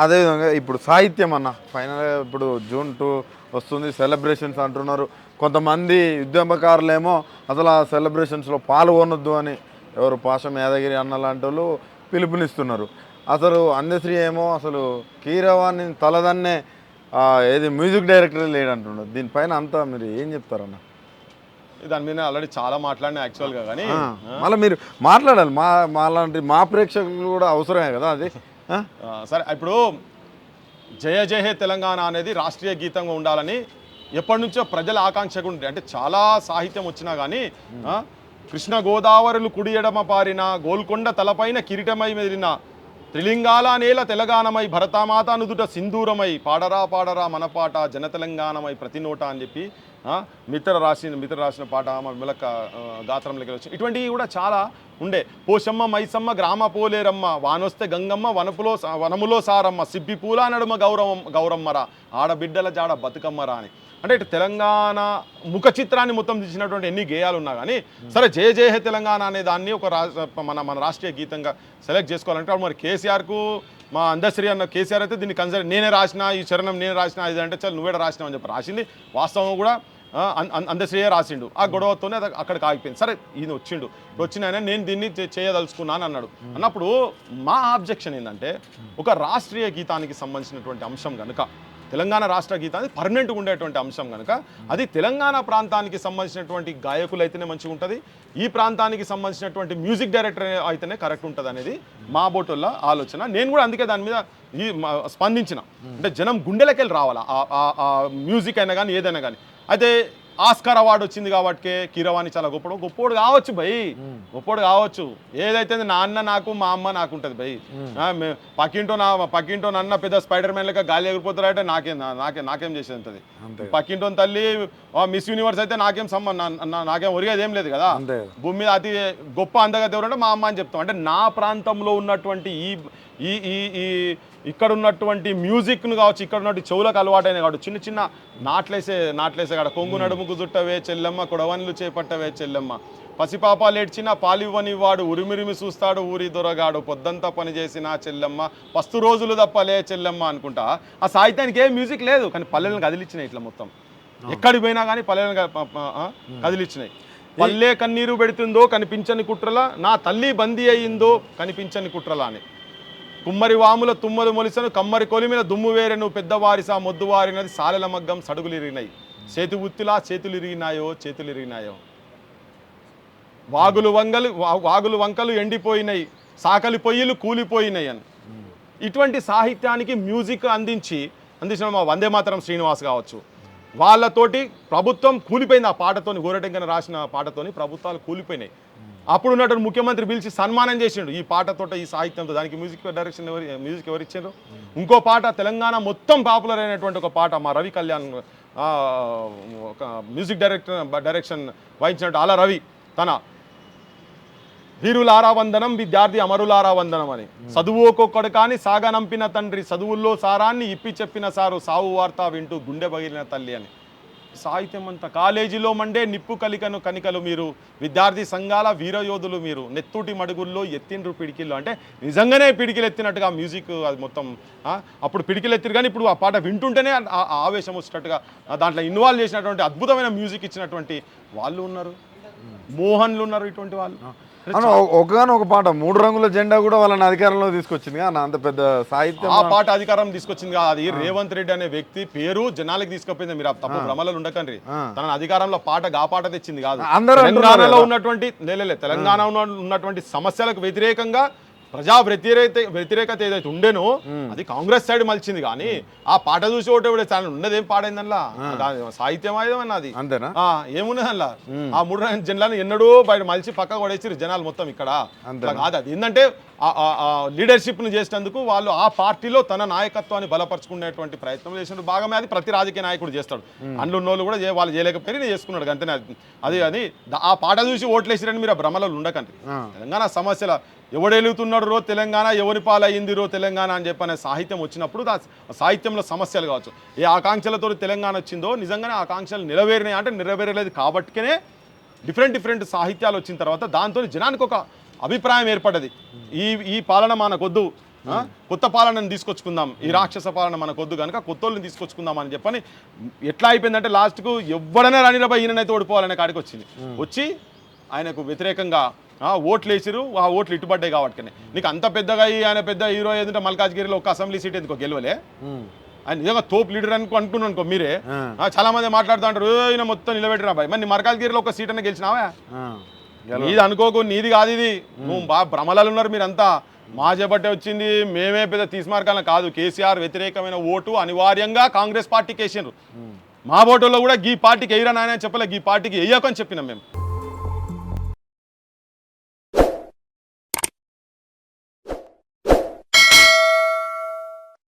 అదేవిధంగా ఇప్పుడు సాహిత్యం అన్న ఫైనల్గా ఇప్పుడు June 2 వస్తుంది, సెలబ్రేషన్స్ అంటున్నారు. కొంతమంది ఉద్యమకారులేమో అసలు ఆ సెలబ్రేషన్స్లో పాల్గొనొద్దు అని ఎవరు పాషం యాదగిరి అన్న లాంటి వాళ్ళు పిలుపునిస్తున్నారు. అసలు అందశ్రీ ఏమో అసలు కీరవాణి తలదన్నే ఏది మ్యూజిక్ డైరెక్టర్ లేడంటున్నారు. దీనిపైన అంతా మీరు ఏం చెప్తారన్న? దాని మీద ఆల్రెడీ చాలా మాట్లాడినా యాక్చువల్గా, కానీ మళ్ళీ మీరు మాట్లాడాలి. మాలాంటి మా ప్రేక్షకులు కూడా అవసరమే కదా అది. సరే, ఇప్పుడు జయ జయ హే తెలంగాణ అనేది రాష్ట్రీయ గీతంగా ఉండాలని ఎప్పటి నుంచో ప్రజల ఆకాంక్షగా ఉండే. అంటే చాలా సాహిత్యం వచ్చినా కానీ కృష్ణ గోదావరులు కుడి ఎడమ పారిన, గోల్కొండ తలపైన కిరీటమై మెదిలిన, త్రిలింగాల నేల తెలంగాణమై, భరతమాత నుదుట సింధూరమై, పాడరా పాడరా మన పాట జన తెలంగాణమై ప్రతి నోట అని చెప్పి మిత్ర రాసిన పాట మిలక గాత్రంలోకి వచ్చి ఇటువంటివి కూడా చాలా ఉండే. పోషమ్మ మైసమ్మ గ్రామ పోలేరమ్మ, వానొస్తే గంగమ్మ వనములో సారమ్మ, సిబ్బి పూల నడుమ గౌరమ్మరా, ఆడబిడ్డల జాడ బతుకమ్మరా అని. అంటే ఇటు తెలంగాణ ముఖ చిత్రాన్ని మొత్తం తీసినటువంటి ఎన్ని గేయాలు ఉన్నా కానీ సరే జయ జయ హే తెలంగాణ అనే దాన్ని ఒక మన రాష్ట్రీయ గీతంగా సెలెక్ట్ చేసుకోవాలంటే మరి కేసీఆర్కు మా అందశ్రీ అన్న కేసీఆర్ అయితే దీన్ని కన్సిడర్ నేనే రాసిన, ఈ చరణం నేనే రాసిన ఇది అంటే చాలా నువ్వేడ రాసినావు అని చెప్పి రాసింది. వాస్తవం కూడా అందశ్రీయే రాసిండు. ఆ గొడవతోనే అది అక్కడికి ఆగిపోయింది. సరే ఈయన వచ్చిన ఆయన నేను దీన్ని చేయదలుచుకున్నాను అన్నప్పుడు మా ఆబ్జెక్షన్ ఏంటంటే ఒక రాష్ట్రీయ గీతానికి సంబంధించినటువంటి అంశం కనుక, తెలంగాణ రాష్ట్ర గీతానికి పర్మనెంట్గా ఉండేటువంటి అంశం కనుక అది తెలంగాణ ప్రాంతానికి సంబంధించినటువంటి గాయకులు అయితేనే మంచిగా ఉంటుంది, ఈ ప్రాంతానికి సంబంధించినటువంటి మ్యూజిక్ డైరెక్టర్ అయితేనే కరెక్ట్ ఉంటుంది అనేది మా బోటోళ్ళ ఆలోచన. నేను కూడా అందుకే దాని మీద స్పందించిన. అంటే జనం గుండెలకెళ్ళి రావాలా ఆ మ్యూజిక్ అయినా కానీ ఏదైనా కానీ. అయితే ఆస్కార్ అవార్డు వచ్చింది కాబట్టి కీరవాణి చాలా గొప్పోడు కావచ్చు భయ్, గొప్పోడు కావచ్చు. ఏదైతే నాన్న నాకు మా అమ్మ నాకు ఉంటుంది భయ్. పక్కింటో నన్న పెద్ద స్పైడర్ మ్యాన్ లెక్క గాలి ఎగిరిపోతారంటే నాకేం చేసేది ఉంటుంది. పక్కింటో తల్లి మిస్ యూనివర్స్ అయితే నాకేం ఒరిగేది ఏం లేదు కదా. భూమి మీద అతి గొప్ప అందగతి ఎవరంటే మా అమ్మ అని చెప్తాం. అంటే నా ప్రాంతంలో ఉన్నటువంటి ఈ ఇక్కడ ఉన్నటువంటి మ్యూజిక్ను కావచ్చు, ఇక్కడ ఉన్నటువంటి చెవులకు అలవాటైన కావచ్చు, చిన్న చిన్న నాట్లేసే కాడ కొంగు నడుముకు జుట్టవే చెల్లెమ్మ, కొడవన్లు చేపట్టవే చెల్లెమ్మ, పసిపాపాలు ఏడ్చిన పాలివ్వని వాడు ఉరిమిరిమి చూస్తాడు ఊరి దొరగాడు, పొద్దంతా పనిచేసిన చెల్లెమ్మ, పస్తు రోజులు తప్పలే చెల్లెమ్మ అనుకుంటా. ఆ సాహిత్యానికి ఏం మ్యూజిక్ లేదు, కానీ పల్లెలను కదిలిచ్చినాయి. ఇట్లా మొత్తం ఎక్కడికి పోయినా కానీ పల్లెలను కదిలిచ్చినాయి. పల్లె కన్నీరు పెడుతుందో కనిపించని కుట్రలా, నా తల్లి బందీ అయ్యిందో కనిపించని కుట్రలా అని. కుమ్మరి వాముల తుమ్మలు మొలిసను, కమ్మరి కొలిమిన దుమ్ము వేరెను, పెద్దవారిసా మొద్దువారినది సాలెల మగ్గం సడుగులు ఇరిగినాయి, చేతి ఉత్తిలా చేతులు ఇరిగినాయో, వాగులు వంకలు ఎండిపోయినాయి, సాకలి పొయ్యిలు కూలిపోయినాయి అని. ఇటువంటి సాహిత్యానికి మ్యూజిక్ అందించిన మా వందే మాతరం శ్రీనివాస్ కావచ్చు, వాళ్ళతోటి ప్రభుత్వం కూలిపోయింది. ఆ పాటతోని గోరటెంకన రాసిన పాటతోని ప్రభుత్వాలు కూలిపోయినాయి. అప్పుడు ఉన్నటువంటి ముఖ్యమంత్రి పిలిచి సన్మానం చేసిండు ఈ పాటతో, ఈ సాహిత్యంతో. దానికి మ్యూజిక్ ఎవరు ఇచ్చారు? ఇంకో పాట తెలంగాణ మొత్తం పాపులర్ అయినటువంటి ఒక పాట మా రవి కళ్యాణ్ ఒక మ్యూజిక్ డైరెక్షన్ వహించినట్టు అలా రవి తన వీరులారా వందనం విద్యార్థి అమరులారా వందనం అని. చదువుకొక్కడు కానీ సాగనంపిన తండ్రి, చదువుల్లో సారాన్ని ఇప్పి చెప్పిన సారు, సావు వార్త వింటూ గుండె పగిలిన తల్లి అని. సాహిత్యం అంతా కాలేజీలో మండే నిప్పు కనికలు మీరు, విద్యార్థి సంఘాల వీరయోధులు మీరు, నెత్తుటి మడుగుల్లో ఎత్తిండ్రు పిడికిళ్ళు. అంటే నిజంగానే పిడికిలు ఎత్తినట్టుగా మ్యూజిక్ అది మొత్తం. అప్పుడు పిడికిలు ఎత్తిరు కానీ ఇప్పుడు ఆ పాట వింటుంటేనే ఆవేశం వచ్చినట్టుగా దాంట్లో ఇన్వాల్వ్ చేసినటువంటి అద్భుతమైన మ్యూజిక్ ఇచ్చినటువంటి వాళ్ళు ఉన్నారు, మోహన్లు ఉన్నారు. ఇటువంటి వాళ్ళు ఒకగానొక పాట 3 రంగుల జెండా కూడా వాళ్ళని అధికారంలో తీసుకొచ్చింది కదా, అంత పెద్ద సాహిత్యం. ఆ పాట అధికారం తీసుకొచ్చింది కదా, అది రేవంత్ రెడ్డి అనే వ్యక్తి పేరు జనాలకి తీసుకుపోయింది. మీరు తప్పు భ్రమలలో ఉండకండి. తన అధికారంలో ఆ పాట తెచ్చింది కాదు. తెలంగాణలో ఉన్నటువంటి తెలంగాణలో ఉన్నటువంటి సమస్యలకు వ్యతిరేకంగా ప్రజా వ్యతిరేకత ఏదైతే ఉండేనో అది కాంగ్రెస్ సైడ్ మలిచింది. కానీ ఆ పాట చూసి ఒకటి చాలా ఉన్నదేం పాడైందల్లా, సాహిత్యం అయిందన్న అది అంతేనా, ఏమున్నది అలా. ఆ 3 జనాలను ఎన్నడూ బయట మలిచి పక్క పడేసి జనాలు మొత్తం ఇక్కడ కాదు. అది ఏంటంటే లీడర్షిప్ను చేసేందుకు వాళ్ళు ఆ పార్టీలో తన నాయకత్వాన్ని బలపరుచుకునేటువంటి ప్రయత్నం చేసినట్టు భాగమే. అది ప్రతి రాజకీయ నాయకుడు చేస్తాడు. అందులో ఉన్నోళ్ళు కూడా వాళ్ళు చేయలేకపోయి చేసుకున్నాడు అంతేనే. అది ఆ పాట చూసి ఓట్లేసిరని మీరు భ్రమలలో ఉండకండి. తెలంగాణ సమస్యల ఎవడెలుగుతున్నాడు తెలంగాణ, ఎవరి పాలయ్యింది తెలంగాణ అని చెప్పనే సాహిత్యం వచ్చినప్పుడు సాహిత్యంలో సమస్యలు కావచ్చు, ఏ ఆకాంక్షలతో తెలంగాణ వచ్చిందో నిజంగానే ఆకాంక్షలు నెరవేరినాయి అంటే నెరవేరలేదు కాబట్టినే డిఫరెంట్ సాహిత్యాలు వచ్చిన తర్వాత దాంతో జనానికి ఒక అభిప్రాయం ఏర్పడ్డది. ఈ పాలన మనకొద్దు, కొత్త పాలనను తీసుకొచ్చుకుందాం, ఈ రాక్షస పాలన మనకొద్దు కనుక కొత్త వాళ్ళని తీసుకొచ్చుకుందాం అని చెప్పని ఎట్లా అయిపోయిందంటే లాస్ట్కు ఎవడనే రానిరాబా ఈయనైతే ఓడిపోవాలనే కాడికి వచ్చింది. వచ్చి ఆయనకు వ్యతిరేకంగా ఓట్లు వేసిరు, ఆ ఓట్లు ఇటుపడ్డాయి కాబట్టి. నీకు అంత పెద్దగా ఆయన పెద్ద హీరో ఏదంటే మల్కాజ్గిరిలో ఒక అసెంబ్లీ సీట్ ఎందుకో గెలవలే, ఆయన నిజంగా తోపు లీడర్ అనుకున్నాను అనుకో మీరే. చాలా మంది మాట్లాడుతూ అంటారు ఈయన మొత్తం నిలబెట్టిన బాయ్, మరి నీ మల్కాజ్గిరిలో ఒక సీట్ అన్న గెలిచినావా? నీది అనుకోకు, నీది కాదు ఇది. నువ్వు బాగా భ్రమలలో ఉన్నారు మీరంతా. మా చేపట్టే వచ్చింది, మేమే పెద్ద తీసుమార్గాలను కాదు. కేసీఆర్ వ్యతిరేకమైన ఓటు అనివార్యంగా కాంగ్రెస్ పార్టీకి వేసిండ్రు. మా ఓటులో కూడా ఈ పార్టీకి వేయరా నాయన చెప్పలే, ఈ పార్టీకి వేయకని చెప్పినాం మేము.